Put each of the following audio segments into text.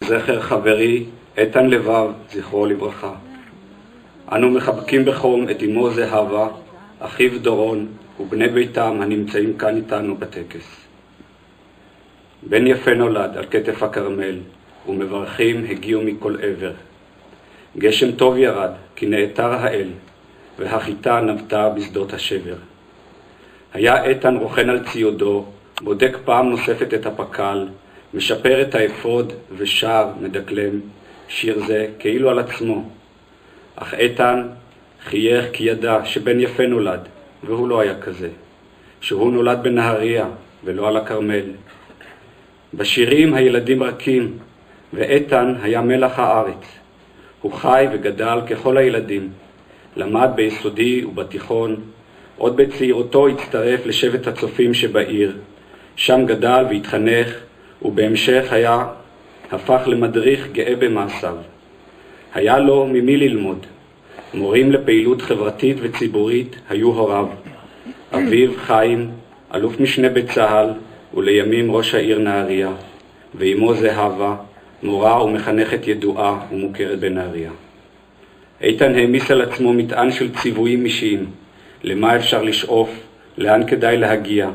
זכר חברי איתן לבב, זכרו לברכה. אנו מחבקים בחום את אמו זהבה, אחיו דורון ובני ביתם הנמצאים כאן איתנו בטקס. בן יפה נולד על כתף הכרמל, ומברכים הגיעו מכל עבר. גשם טוב ירד, כי נעתר האל, והחיטה נבטה בשדות השבר. היה איתן רוכן על ציודו, בודק פעם נוספת את הפקל, משפר את האפוד ושר, מדקלם, שיר זה כאילו על עצמו. אך איתן חייך כי ידע שבן יפה נולד, והוא לא היה כזה. שהוא נולד בנהריה ולא על הכרמל. בשירים הילדים רכים, ואיתן היה מלח הארץ. הוא חי וגדל ככל הילדים. למד ביסודי ובתיכון. עוד בצעירותו הצטרף לשבט הצופים שבעיר. שם גדל והתחנך, ובהמשך הפך למדריך גאה במעשיו. היה לו ממי ללמוד. מורים לפעילות חברתית וציבורית היו הוריו. אביו חיים, אלוף משנה בצה"ל, ולימים ראש העיר נהריה, ואמו זהבה, מורה ומחנכת ידועה ומוכרת בנהריה. איתן העמיס על עצמו מטען של ציוויים אישיים, למה אפשר לשאוף, לאן כדאי להגיע,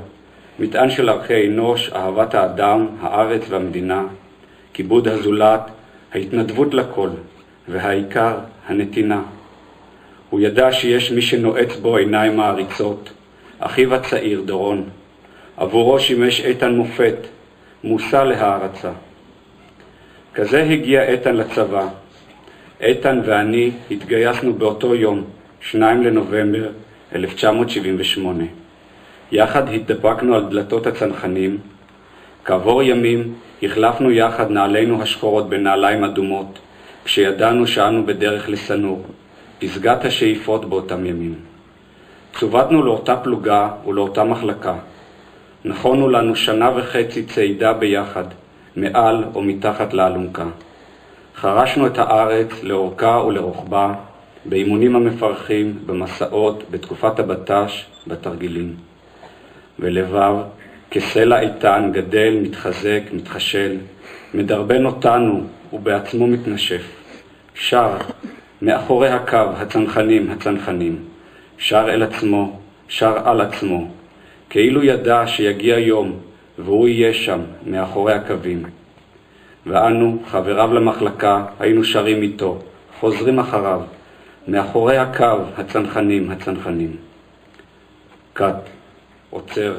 מטען של ערכי אנוש, אהבת האדם, הארץ והמדינה, כיבוד הזולת, ההתנדבות לכל, והעיקר, הנתינה. הוא ידע שיש מי שנועץ בו עיניים מעריצות, אחיו הצעיר דורון. עבורו שימש איתן מופת, מושא להערצה. כזה הגיע איתן לצבא. איתן ואני התגייסנו באותו יום, 2 לנובמבר 1978. יחד התדפקנו על דלתות הצנחנים. כעבור ימים החלפנו יחד נעלינו השחורות בנעליים אדומות, כשידענו שאנו בדרך לסנור, פסגת השאיפות באותם ימים. צוותנו לאותה פלוגה ולאותה מחלקה. נכונו לנו 1.5 שנה צעידה ביחד, מעל או מתחת לאלונקה. חרשנו את הארץ לאורכה ולרוחבה, באימונים המפרכים, במסעות, בתקופת הבט"ש, בתרגילים. ולבב, כסלע איתן, גדל, מתחזק, מתחשל, מדרבן אותנו ובעצמו מתנשף. שר, מאחורי הקו, הצנחנים, הצנחנים. שר אל עצמו, שר על עצמו. כאילו ידע שיגיע יום, והוא יהיה שם, מאחורי הקווים. ואנו, חבריו למחלקה, היינו שרים איתו, חוזרים אחריו, מאחורי הקו, הצנחנים, הצנחנים. קט, עוצר.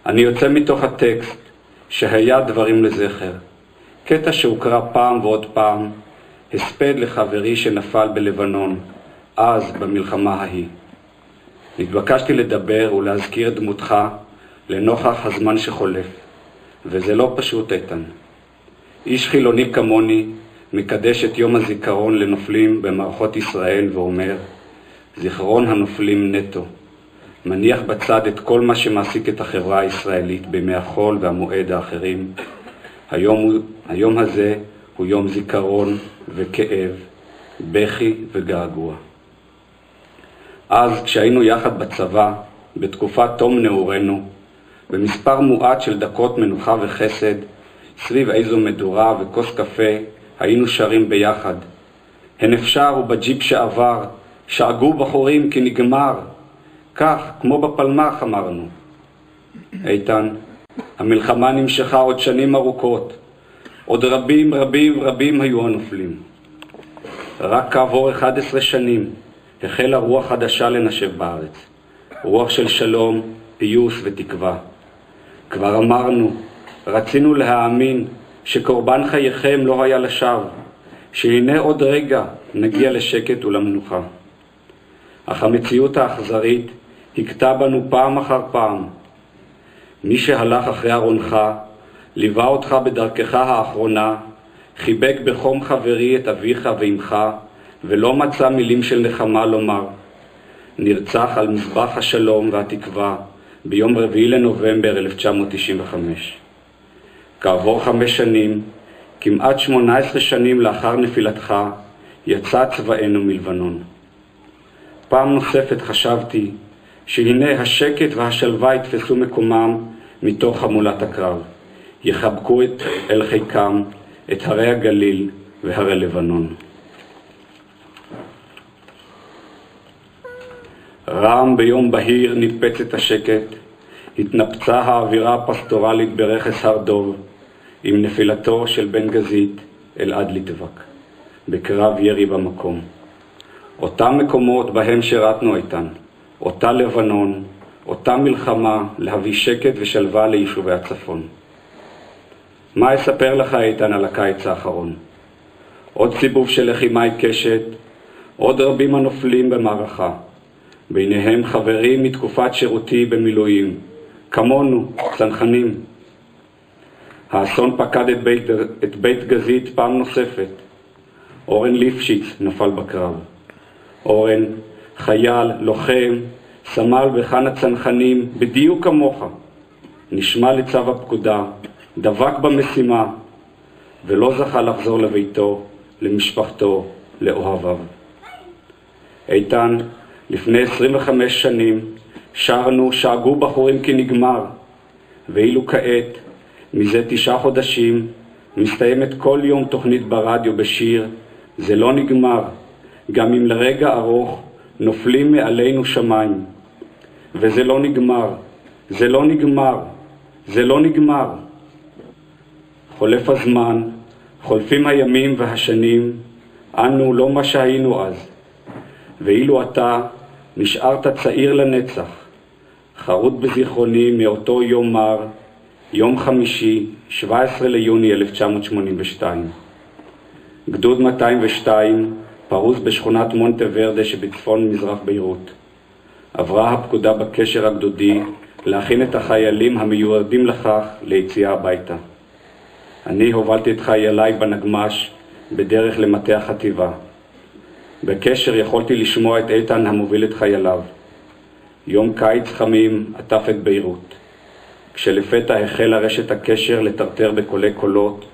אני יוצא מתוך הטקסט, שהיה דברים לזכר. קטע שהוקרא פעם ועוד פעם, הספד לחברי שנפל בלבנון, אז במלחמה ההיא. נתבקשתי לדבר ולהזכיר דמותך לנוכח הזמן שחולף, וזה לא פשוט איתן. איש חילוני כמוני מקדש את יום הזיכרון לנופלים במערכות ישראל ואומר, זיכרון הנופלים נטו. מניח בצד את כל מה שמעסיק את החברה הישראלית בימי החול והמועד האחרים. היום הזה הוא יום זיכרון וכאב, בכי וגעגוע. אז כשהיינו יחד בצבא, בתקופת תום נעורנו, במספר מועט של דקות מנוחה וחסד, סביב איזו מדורה וכוס קפה, היינו שרים ביחד. הן אפשר ובג'יפ שעבר, שאגו בחורים כי נגמר. כך, כמו בפלמח אמרנו. איתן, המלחמה נמשכה עוד שנים ארוכות. עוד רבים רבים רבים היו הנופלים. רק כעבור 11 שנים החלה רוח חדשה לנשב בארץ. רוח של שלום, פיוס ותקווה. כבר אמרנו, רצינו להאמין שקורבן חייכם לא היה לשווא, שהנה עוד רגע נגיע לשקט ולמנוחה. אך המציאות האכזרית הכתה בנו פעם אחר פעם. מי שהלך אחרי ארונך, ליווה אותך בדרכך האחרונה, חיבק בחום חברי את אביך ואמך, ולא מצא מילים של נחמה לומר. נרצח על מזבח השלום והתקווה ביום 4 לנובמבר 1995. כעבור 5 שנים, כמעט 18 שנים לאחר נפילתך, יצא צבאנו מלבנון. פעם נוספת חשבתי שהנה השקט והשלווה יתפסו מקומם מתוך חמולת הקרב, יחבקו אל חיקם את הרי הגליל והרי לבנון. רעם ביום בהיר ניפץ את השקט, התנפצה האווירה הפסטורלית ברכס הר דוב, עם נפילתו של בן גזית אלעד ליטבק, בקרב ירי במקום. אותם מקומות בהם שירתנו איתן, אותה לבנון, אותה מלחמה להביא שקט ושלווה ליישובי הצפון. מה אספר לך איתן על הקיץ האחרון? עוד סיבוב של לחימה עיקשת, עוד רבים הנופלים במערכה, ביניהם חברים מתקופת שירותי במילואים, כמונו, צנחנים. האסון פקד את בית גזית פעם נוספת. אורן ליפשיץ נפל בקרב. אורן, חייל, לוחם, סמל בחן הצנחנים, בדיוק כמוך. נשמע לצו הפקודה, דבק במשימה, ולא זכה לחזור לביתו, למשפחתו, לאוהביו. איתן, לפני 25 שנים, שאגו בחורים כי נגמר, ואילו כעת, מזה 9 חודשים, מסתיימת כל יום תוכנית ברדיו בשיר, זה לא נגמר, גם אם לרגע ארוך נופלים מעלינו שמיים. וזה לא נגמר, זה לא נגמר, זה לא נגמר. חולף הזמן, חולפים הימים והשנים, אנו לא מה שהיינו אז. ואילו אתה נשארת צעיר לנצח, חרוט בזיכרוני מאותו יום מר, יום חמישי, 17 ליוני 1982. גדוד 202 פרוס בשכונת מונטה ורדה שבצפון מזרח ביירות. עברה הפקודה בקשר הגדודי להכין את החיילים המיועדים לכך ליציאה הביתה. אני הובלתי את חייליי בנגמש בדרך למטה החטיבה. בקשר יכולתי לשמוע את איתן המוביל את חייליו. יום קיץ חמים עטף את ביירות. כשלפתע החלה רשת הקשר לטרטר בקולי קולות,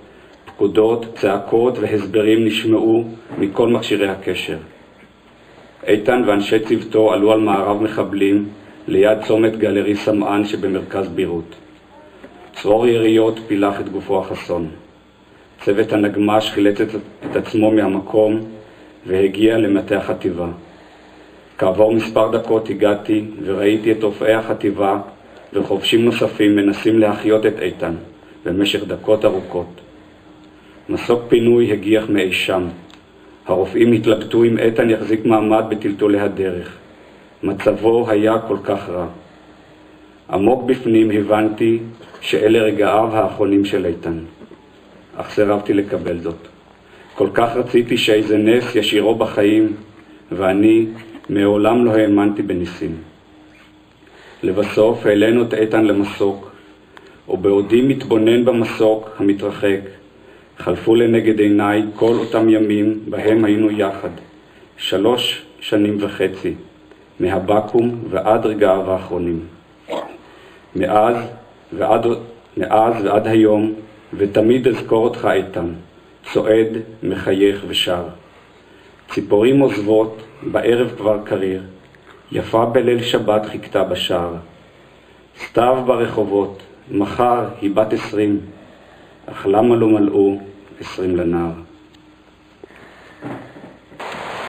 פקודות, צעקות והסברים נשמעו מכל מכשירי הקשר. איתן ואנשי צוותו עלו על מערב מחבלים ליד צומת גלרי סמען שבמרכז ביירות. צרור יריות פילח את גופו החסון. צוות הנגמש חילץ את עצמו מהמקום והגיע למטה החטיבה. כעבור מספר דקות הגעתי וראיתי את רופאי החטיבה וחובשים נוספים מנסים להחיות את איתן במשך דקות ארוכות. מסוק פינוי הגיח מאי שם. הרופאים התלבטו אם איתן יחזיק מעמד בטלטולי הדרך. מצבו היה כל כך רע. עמוק בפנים הבנתי שאלה רגעיו האחרונים של איתן. אך סירבתי לקבל זאת. כל כך רציתי שאיזה נס ישירו בחיים, ואני מעולם לא האמנתי בניסים. לבסוף העלינו את איתן למסוק, ובעודי מתבונן במסוק המתרחק, חלפו לנגד עיניי כל אותם ימים בהם היינו יחד, 3.5 שנים, מהבקום ועד רגעיו האחרונים. מאז ועד היום, ותמיד אזכור אותך איתן, צועד, מחייך ושר. ציפורים עוזבות, בערב כבר קריר, יפה בליל שבת חיכתה בשער. סתיו ברחובות, מחר היא בת 20, אך למה לא מלאו 20 לנער?